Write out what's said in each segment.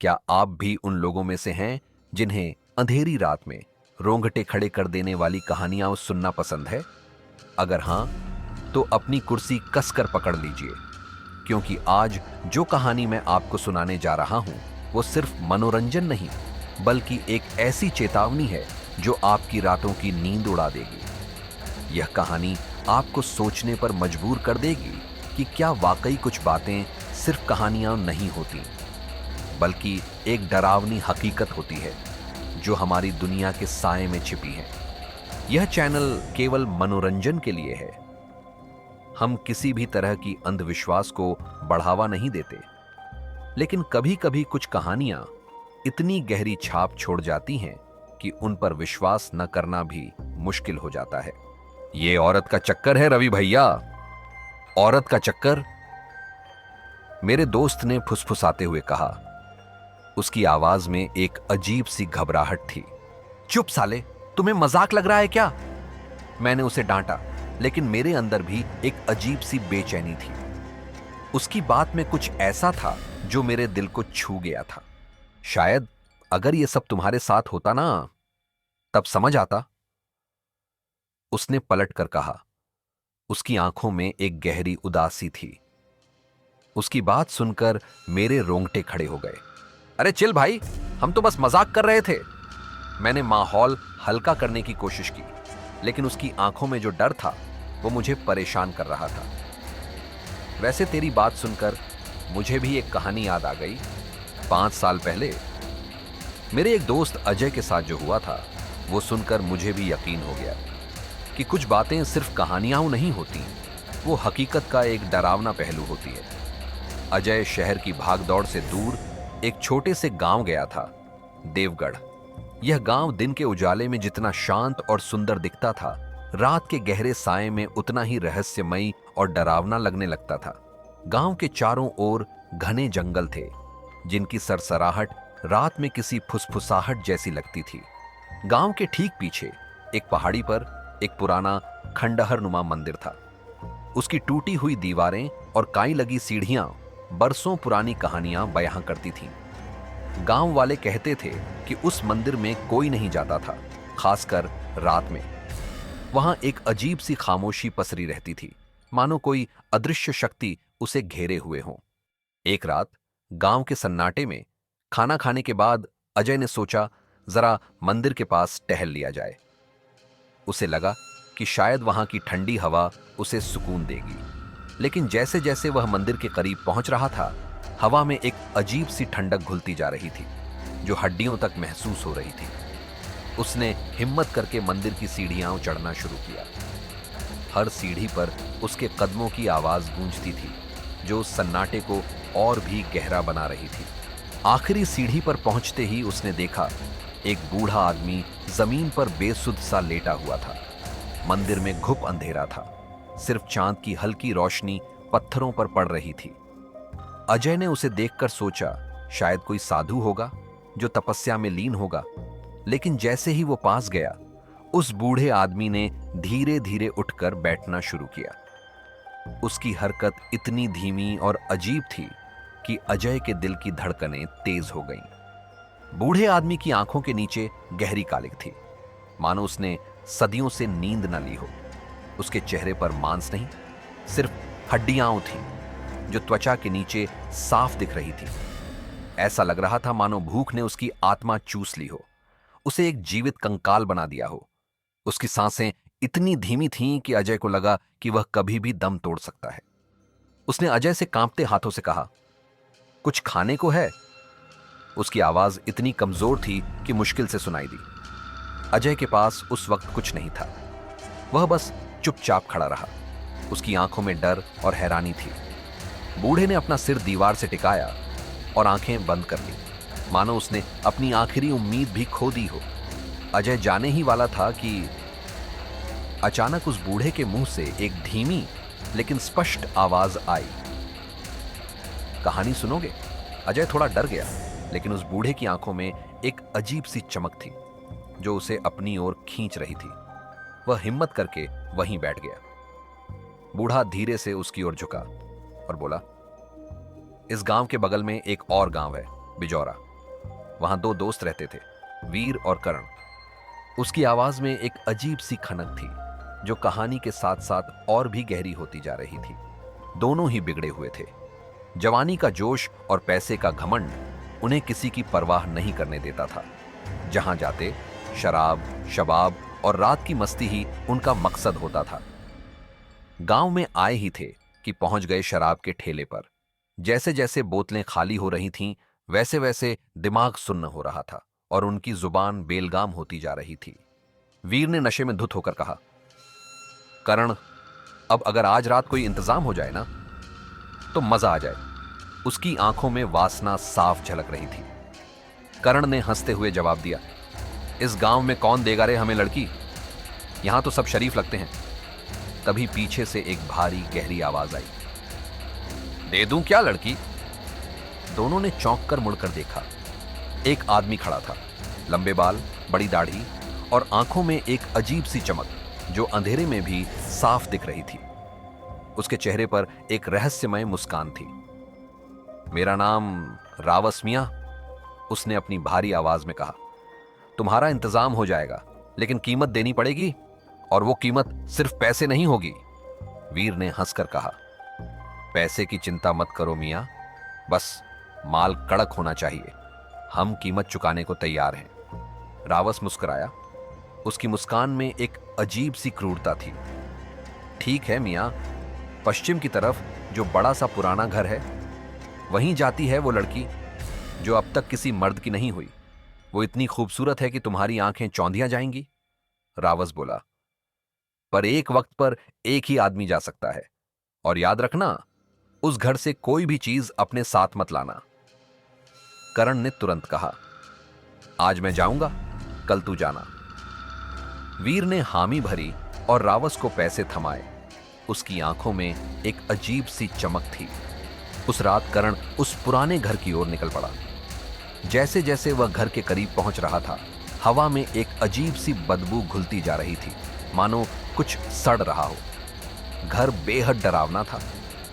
क्या आप भी उन लोगों में से हैं जिन्हें अंधेरी रात में रोंगटे खड़े कर देने वाली कहानियां सुनना पसंद है? अगर हां, तो अपनी कुर्सी कसकर पकड़ लीजिए, क्योंकि आज जो कहानी मैं आपको सुनाने जा रहा हूं, वो सिर्फ मनोरंजन नहीं, बल्कि एक ऐसी चेतावनी है जो आपकी रातों की नींद उड़ा देगी। यह कहानी आपको सोचने पर मजबूर कर देगी कि क्या वाकई कुछ बातें सिर्फ कहानियां नहीं होती, बल्कि एक डरावनी हकीकत होती है जो हमारी दुनिया के साए में छिपी है। यह चैनल केवल मनोरंजन के लिए है। हम किसी भी तरह की अंधविश्वास को बढ़ावा नहीं देते, लेकिन कभी-कभी कुछ कहानियां इतनी गहरी छाप छोड़ जाती हैं कि उन पर विश्वास न करना भी मुश्किल हो जाता है। ये औरत का चक्कर है रवि भैया, औरत का चक्कर, मेरे दोस्त ने फुसफुसाते हुए कहा। उसकी आवाज में एक अजीब सी घबराहट थी। चुप साले, तुम्हें मजाक लग रहा है क्या? मैंने उसे डांटा, लेकिन मेरे अंदर भी एक अजीब सी बेचैनी थी। उसकी बात में कुछ ऐसा था जो मेरे दिल को छू गया था। शायद अगर यह सब तुम्हारे साथ होता ना, तब समझ आता, उसने पलट कर कहा। उसकी आंखों में एक गहरी उदासी थी। उसकी बात सुनकर मेरे रोंगटे खड़े हो गए। अरे चिल भाई, हम तो बस मजाक कर रहे थे। मैंने माहौल हल्का करने की कोशिश की, लेकिन उसकी आंखों में जो डर था वो मुझे परेशान कर रहा था। वैसे तेरी बात सुनकर मुझे भी एक कहानी याद आ गई। 5 साल पहले मेरे एक दोस्त अजय के साथ जो हुआ था, वो सुनकर मुझे भी यकीन हो गया कि कुछ बातें सिर्फ कहानियां नहीं होती, वो हकीकत का एक डरावना पहलू होती है। अजय शहर की भागदौड़ से दूर एक छोटे से गांव गया था, देवगढ़। यह गांव दिन के उजाले में जितना शांत और सुंदर दिखता था, रात के गहरे साए में उतना ही रहस्यमयी और डरावना लगने लगता था। गांव के चारों ओर घने जंगल थे, जिनकी सरसराहट रात में किसी फुसफुसाहट जैसी लगती थी। गांव के ठीक पीछे एक पहाड़ी पर एक पुराना खंडहर नुमा मंदिर था। उसकी टूटी हुई दीवारें और काई लगी सीढ़ियां बरसों पुरानी कहानियां बयां करती थीं। गांव वाले कहते थे कि उस मंदिर में कोई नहीं जाता था, खासकर रात में। वहां एक अजीब सी खामोशी पसरी रहती थी, मानो कोई अदृश्य शक्ति उसे घेरे हुए हो। एक रात गांव के सन्नाटे में खाना खाने के बाद अजय ने सोचा, जरा मंदिर के पास टहल लिया जाए। उसे लगा कि शायद वहां की ठंडी हवा उसे सुकून देगी। लेकिन जैसे जैसे वह मंदिर के करीब पहुंच रहा था, हवा में एक अजीब सी ठंडक घुलती जा रही थी, जो हड्डियों तक महसूस हो रही थी। उसने हिम्मत करके मंदिर की सीढ़ियां चढ़ना शुरू किया। हर सीढ़ी पर उसके कदमों की आवाज गूंजती थी, जो उस सन्नाटे को और भी गहरा बना रही थी। आखिरी सीढ़ी पर पहुंचते ही उसने देखा, एक बूढ़ा आदमी जमीन पर बेसुध सा लेटा हुआ था। मंदिर में घुप अंधेरा था, सिर्फ चांद की हल्की रोशनी पत्थरों पर पड़ रही थी। अजय ने उसे देखकर सोचा, शायद कोई साधु होगा जो तपस्या में लीन होगा। लेकिन जैसे ही वो पास गया, उस बूढ़े आदमी ने धीरे धीरे उठकर बैठना शुरू किया। उसकी हरकत इतनी धीमी और अजीब थी कि अजय के दिल की धड़कनें तेज हो गईं। बूढ़े आदमी की आंखों के नीचे गहरी कालिक थी, मानो उसने सदियों से नींद न ली हो। उसके चेहरे पर मांस नहीं, सिर्फ हड्डियां थीं, जो त्वचा के नीचे साफ दिख रही थी। ऐसा लग रहा था मानो भूख ने उसकी आत्मा चूस ली हो, उसे एक जीवित कंकाल बना दिया हो। उसकी सांसें इतनी धीमी थीं कि अजय को लगा कि वह कभी भी दम तोड़ सकता है। उसने अजय से कांपते हाथों से कहा, कुछ खाने को है? उसकी आवाज इतनी कमजोर थी कि मुश्किल से सुनाई दी। अजय के पास उस वक्त कुछ नहीं था। वह बस चुपचाप खड़ा रहा। उसकी आंखों में डर और हैरानी थी। बूढ़े ने अपना सिर दीवार से टिकाया और आंखें बंद कर ली, मानो उसने अपनी आखिरी उम्मीद भी खो दी हो। अजय जाने ही वाला था कि अचानक उस बूढ़े के मुंह से एक धीमी लेकिन स्पष्ट आवाज आई, कहानी सुनोगे? अजय थोड़ा डर गया, लेकिन उस बूढ़े की आंखों में एक अजीब सी चमक थी जो उसे अपनी ओर खींच रही थी। वह हिम्मत करके वहीं बैठ गया। बूढ़ा धीरे से उसकी ओर झुका और बोला, इस गांव के बगल में एक और गांव है, बिजौरा। वहां दो दोस्त रहते थे, वीर और करण। उसकी आवाज में एक अजीब सी खनक थी जो कहानी के साथ साथ और भी गहरी होती जा रही थी। दोनों ही बिगड़े हुए थे। जवानी का जोश और पैसे का घमंड उन्हें किसी की परवाह नहीं करने देता था। जहां जाते शराब, शबाब और रात की मस्ती ही उनका मकसद होता था। गांव में आए ही थे कि पहुंच गए शराब के ठेले पर। जैसे जैसे बोतलें खाली हो रही थीं, वैसे वैसे दिमाग सुन्न हो रहा था और उनकी जुबान बेलगाम होती जा रही थी। वीर ने नशे में धुत होकर कहा, करण, अब अगर आज रात कोई इंतजाम हो जाए ना तो मजा आ जाए। उसकी आंखों में वासना साफ झलक रही थी। करण ने हंसते हुए जवाब दिया, इस गांव में कौन देगा रे हमें लड़की, यहां तो सब शरीफ लगते हैं। तभी पीछे से एक भारी गहरी आवाज आई, दे दूं क्या लड़की? दोनों ने चौंक कर मुड़कर देखा। एक आदमी खड़ा था, लंबे बाल, बड़ी दाढ़ी और आंखों में एक अजीब सी चमक जो अंधेरे में भी साफ दिख रही थी। उसके चेहरे पर एक रहस्यमय मुस्कान थी। मेरा नाम रावस मियां, उसने अपनी भारी आवाज में कहा। तुम्हारा इंतजाम हो जाएगा, लेकिन कीमत देनी पड़ेगी, और वो कीमत सिर्फ पैसे नहीं होगी। वीर ने हंसकर कहा, पैसे की चिंता मत करो मियां, बस माल कड़क होना चाहिए। हम कीमत चुकाने को तैयार हैं। रावस मुस्कुराया। उसकी मुस्कान में एक अजीब सी क्रूरता थी। ठीक है मियां, पश्चिम की तरफ जो बड़ा सा पुराना घर है, वहीं जाती है वो लड़की जो अब तक किसी मर्द की नहीं हुई। वो इतनी खूबसूरत है कि तुम्हारी आंखें चौंधिया जाएंगी। रावस बोला, पर एक वक्त पर एक ही आदमी जा सकता है, और याद रखना, उस घर से कोई भी चीज अपने साथ मत लाना। करण ने तुरंत कहा, आज मैं जाऊंगा, कल तू जाना। वीर ने हामी भरी और रावस को पैसे थमाए। उसकी आंखों में एक अजीब सी चमक थी। उस रात करण उस पुराने घर की ओर निकल पड़ा। जैसे जैसे वह घर के करीब पहुंच रहा था, हवा में एक अजीब सी बदबू घुलती जा रही थी, मानो कुछ सड़ रहा हो। घर बेहद डरावना था।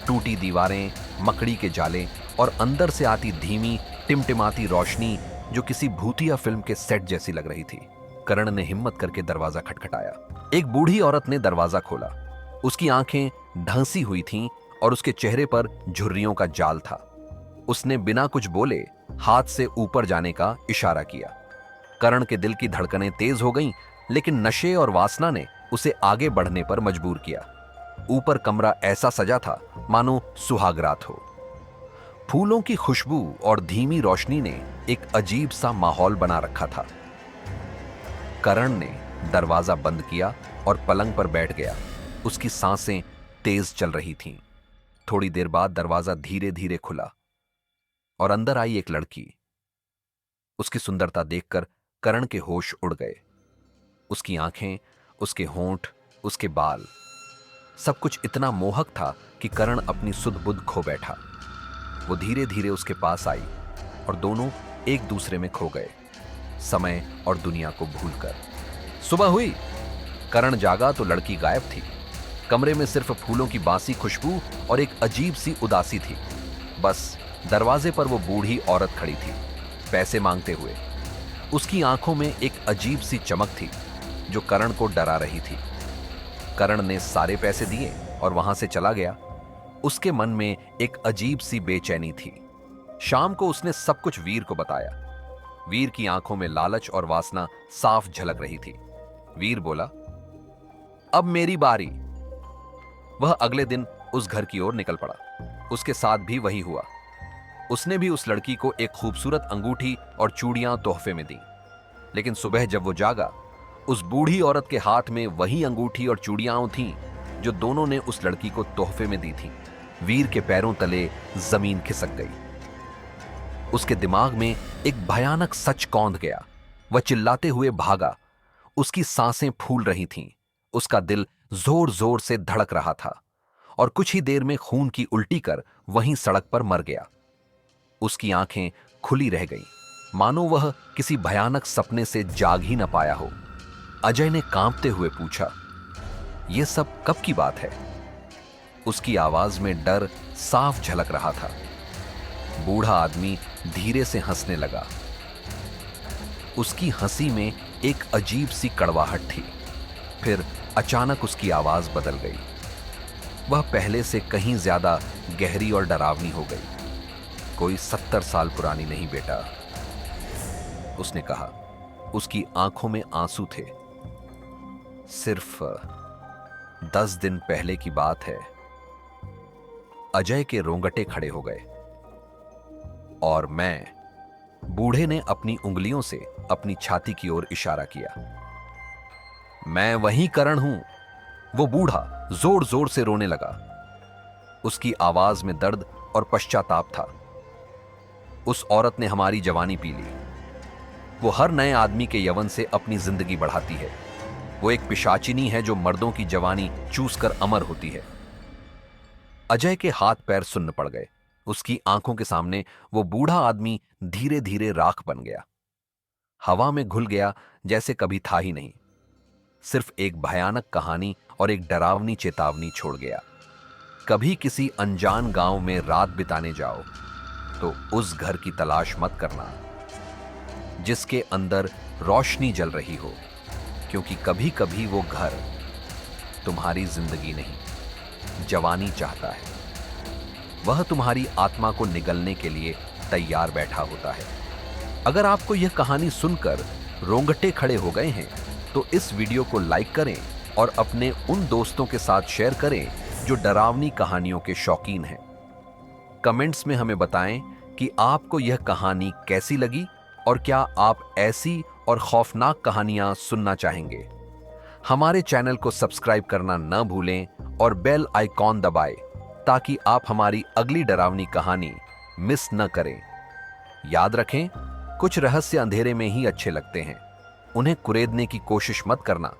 टूटी दीवारें, मकड़ी के जाले और अंदर से आती धीमी टिमटिमाती रोशनी जो किसी भूतिया फिल्म के सेट जैसी लग रही थी। करण ने हिम्मत करके दरवाजा खटखटाया। एक बूढ़ी औरत ने दरवाजा खोला। उसकी आंखें ढंसी हुई थीं और उसके चेहरे पर झुर्रियों का जाल था। उसने बिना कुछ बोले हाथ से ऊपर जाने का इशारा किया। करण के दिल की धड़कनें तेज हो गईं, लेकिन नशे और वासना ने उसे आगे बढ़ने पर मजबूर किया। ऊपर कमरा ऐसा सजा था मानो सुहागरात हो। फूलों की खुशबू और धीमी रोशनी ने एक अजीब सा माहौल बना रखा था। करण ने दरवाजा बंद किया और पलंग पर बैठ गया। उसकी सांसें तेज चल रही थीं। थोड़ी देर बाद दरवाजा धीरे धीरे खुला और अंदर आई एक लड़की। उसकी सुंदरता देखकर करण के होश उड़ गए। उसकी आंखें, उसके होंठ, उसके बाल, सब कुछ इतना मोहक था कि करण अपनी सुध बुध खो बैठा। वो धीरे धीरे उसके पास आई और दोनों एक दूसरे में खो गए, समय और दुनिया को भूलकर। सुबह हुई। करण जागा तो लड़की गायब थी। कमरे में सिर्फ फूलों की बासी खुशबू और एक अजीब सी उदासी थी। बस दरवाजे पर वो बूढ़ी औरत खड़ी थी, पैसे मांगते हुए। उसकी आंखों में एक अजीब सी चमक थी जो करण को डरा रही थी। करण ने सारे पैसे दिए और वहां से चला गया। उसके मन में एक अजीब सी बेचैनी थी। शाम को उसने सब कुछ वीर को बताया। वीर की आंखों में लालच और वासना साफ झलक रही थी। वीर बोला, अब मेरी बारी। वह अगले दिन उस घर की ओर निकल पड़ा। उसके साथ भी वही हुआ। उसने भी उस लड़की को एक खूबसूरत अंगूठी और चूड़ियां तोहफे में दी। लेकिन सुबह जब वो जागा, उस बूढ़ी औरत के हाथ में वही अंगूठी और चूड़ियां थीं जो दोनों ने उस लड़की को तोहफे में दी थी। वीर के पैरों तले जमीन खिसक गई। उसके दिमाग में एक भयानक सच कौंध गया। वह चिल्लाते हुए भागा। उसकी सांसें फूल रही थीं। उसका दिल जोर जोर से धड़क रहा था और कुछ ही देर में खून की उल्टी कर वहीं सड़क पर मर गया। उसकी आंखें खुली रह गईं, मानो वह किसी भयानक सपने से जाग ही न पाया हो। अजय ने कांपते हुए पूछा, यह सब कब की बात है? उसकी आवाज में डर साफ झलक रहा था। बूढ़ा आदमी धीरे से हंसने लगा। उसकी हंसी में एक अजीब सी कड़वाहट थी। फिर अचानक उसकी आवाज बदल गई। वह पहले से कहीं ज्यादा गहरी और डरावनी हो गई। कोई 70 साल पुरानी नहीं बेटा, उसने कहा। उसकी आंखों में आंसू थे। सिर्फ 10 दिन पहले की बात है। अजय के रोंगटे खड़े हो गए और बूढ़े ने अपनी उंगलियों से अपनी छाती की ओर इशारा किया। मैं वही करण हूं। वो बूढ़ा जोर जोर से रोने लगा। उसकी आवाज में दर्द और पश्चाताप था। उस औरत ने हमारी जवानी पी ली। वो हर नए आदमी के यौवन से अपनी जिंदगी बढ़ाती है। वो एक पिशाचिनी है जो मर्दों की जवानी चूस कर अमर होती है। अजय के हाथ पैर सुन्न पड़ गए। उसकी आंखों के सामने वो बूढ़ा आदमी धीरे धीरे राख बन गया। हवा में घुल गया जैसे कभी था ही नहीं। सिर्फ एक भयानक कहानी और एक डरावनी चेतावनी छोड़ गया। कभी किसी अनजान गांव में रात बिताने जाओ तो उस घर की तलाश मत करना जिसके अंदर रोशनी जल रही हो, क्योंकि कभी कभी वो घर तुम्हारी जिंदगी नहीं, जवानी चाहता है। वह तुम्हारी आत्मा को निगलने के लिए तैयार बैठा होता है। अगर आपको यह कहानी सुनकर रोंगटे खड़े हो गए हैं तो इस वीडियो को लाइक करें और अपने उन दोस्तों के साथ शेयर करें जो डरावनी कहानियों के शौकीन हैं। कमेंट्स में हमें बताएं कि आपको यह कहानी कैसी लगी और क्या आप ऐसी और खौफनाक कहानियां सुनना चाहेंगे। हमारे चैनल को सब्सक्राइब करना न भूलें और बेल आइकॉन दबाएं ताकि आप हमारी अगली डरावनी कहानी मिस न करें। याद रखें, कुछ रहस्य अंधेरे में ही अच्छे लगते हैं। उन्हें कुरेदने की कोशिश मत करना।